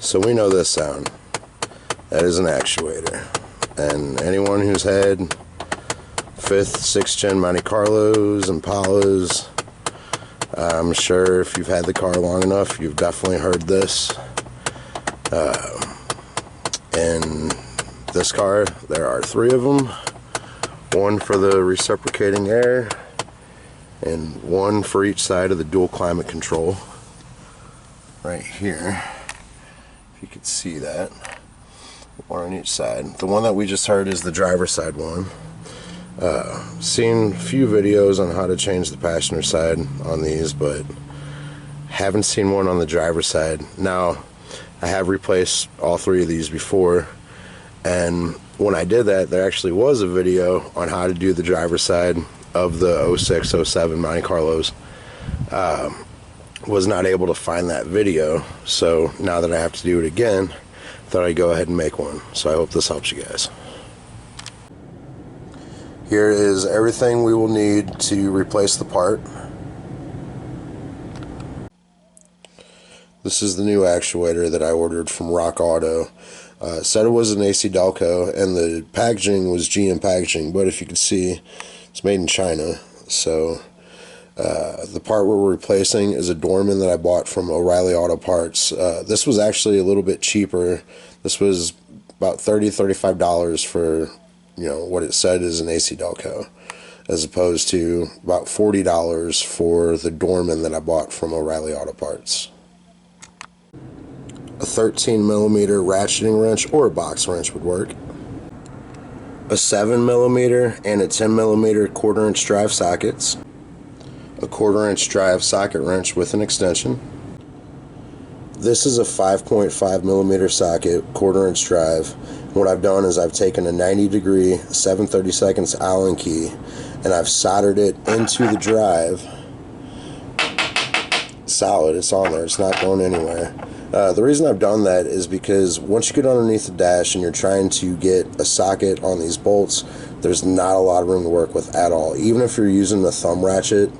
So we know this sound. That is an actuator. And anyone who's had 5th, 6th gen Monte Carlos, Impalas, I'm sure if you've had the car long enough, you've definitely heard this. In this car, there are 3 of them. One for the reciprocating air, and one for each side of the dual climate control. Right here, if you could see that. One on each side. The one that we just heard is the driver's side one. Seen a few videos on how to change the passenger side on these, but haven't seen one on the driver's side. Now, I have replaced all 3 of these before, and when I did that, there actually was a video on how to do the driver's side of the 06, 07 Monte Carlos. Was not able to find that video, so now that I have to do it again, thought I'd go ahead and make one. So I hope this helps you guys. Here is everything we will need to replace the part. This is the new actuator that I ordered from Rock Auto. Said it was an AC Delco, and the packaging was GM packaging, but if you can see, it's made in China. So the part we're replacing is a Dorman that I bought from O'Reilly Auto Parts. This was actually a little bit cheaper. This was about $30–35 for, you know, what it said is an AC Delco, as opposed to about $40 for the Dorman that I bought from O'Reilly Auto Parts. A 13mm ratcheting wrench or a box wrench would work. A 7mm and a 10mm 1/4" drive sockets. A 1/4" drive socket wrench with an extension. This is a 5.5mm socket, 1/4" drive. What I've done is I've taken a 90-degree 7/32 Allen key and I've soldered it into the drive. Solid, it's on there, it's not going anywhere. The reason I've done that is because once you get underneath the dash and you're trying to get a socket on these bolts, there's not a lot of room to work with at all. Even if you're using the thumb ratchet,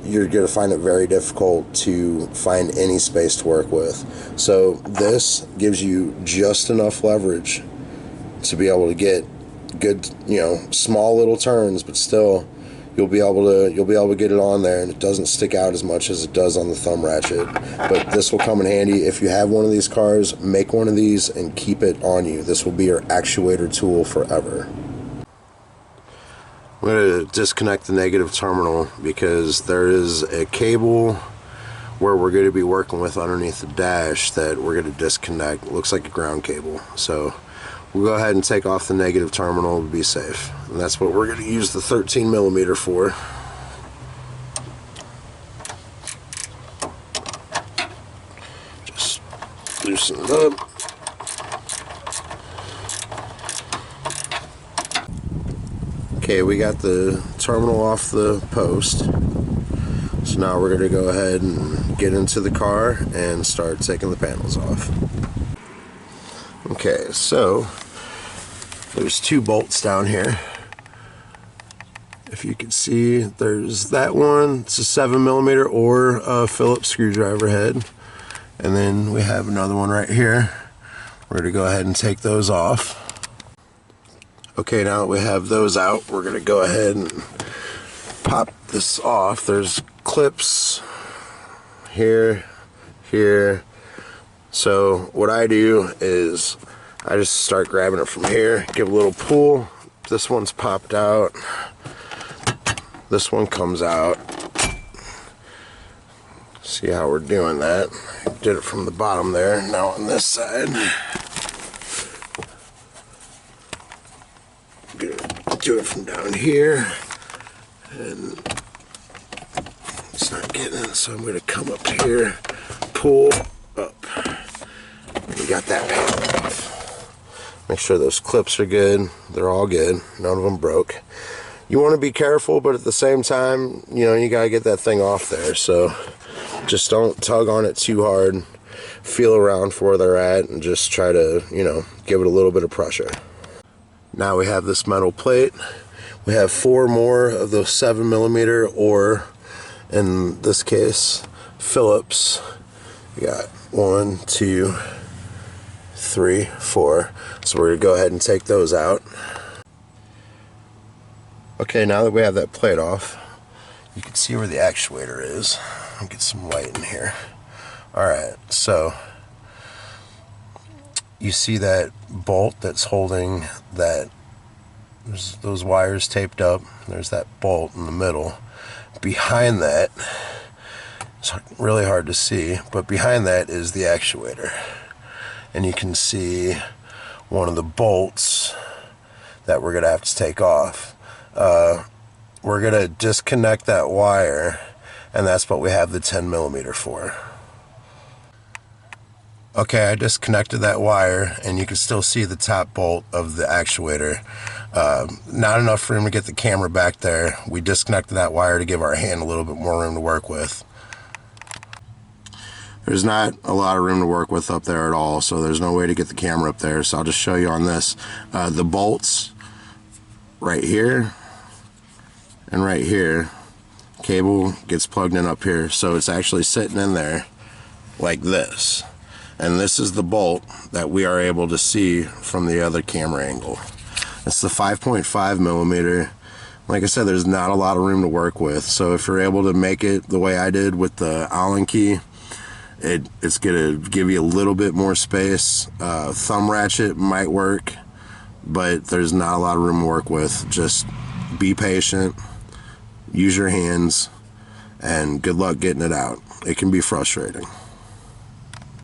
you're going to find it very difficult to find any space to work with. So this gives you just enough leverage to be able to get good, you know, small little turns, but still you'll be able to get it on there, and it doesn't stick out as much as it does on the thumb ratchet. But this will come in handy if you have one of these cars. Make one of these and keep it on you. This will be your actuator tool forever. I'm going to disconnect the negative terminal because there is a cable where we're going to be working with underneath the dash that we're going to disconnect. It looks like a ground cable. So we'll go ahead and take off the negative terminal to be safe. And that's what we're going to use the 13mm for. Just loosen it up. Okay, we got the terminal off the post. So now we're going to go ahead and get into the car and start taking the panels off. Okay, so there's 2 bolts down here. If you can see, there's that one. It's a 7mm or a Phillips screwdriver head. And then we have another one right here. We're going to go ahead and take those off. Okay, now that we have those out, we're going to go ahead and pop this off. There's clips here, here. So what I do is I just start grabbing it from here, give a little pull. This one's popped out. This one comes out. See how we're doing that. Did it from the bottom there. Now on this side, do it from down here, and it's not getting in, so I'm going to come up here, pull up, and we got that panel off. Make sure those clips are good. They're all good. None of them broke. You want to be careful, but at the same time, you know, you got to get that thing off there. So just don't tug on it too hard. Feel around for where they're at and just try to, you know, give it a little bit of pressure. Now we have this metal plate. We have 4 more of those 7mm, or in this case, Phillips. We got 1, 2, 3, 4. So we're going to go ahead and take those out. Okay, now that we have that plate off, you can see where the actuator is. I'll get some light in here. Alright, so you see that bolt that's holding that, there's those wires taped up, there's that bolt in the middle. Behind that, it's really hard to see, but behind that is the actuator. And you can see one of the bolts that we're going to have to take off. We're going to disconnect that wire, and that's what we have the 10mm for. Okay, I disconnected that wire, and you can still see the top bolt of the actuator. Not enough room to get the camera back there. We disconnected that wire to give our hand a little bit more room to work with. There's not a lot of room to work with up there at all, so there's no way to get the camera up there, so I'll just show you on this. The bolts right here and right here, cable gets plugged in up here, so it's actually sitting in there like this. And this is the bolt that we are able to see from the other camera angle. It's the 5.5mm. Like I said, there's not a lot of room to work with, so if you're able to make it the way I did with the Allen key, it's gonna give you a little bit more space. Thumb ratchet might work, but there's not a lot of room to work with. Just be patient, use your hands, and good luck getting it out. It can be frustrating.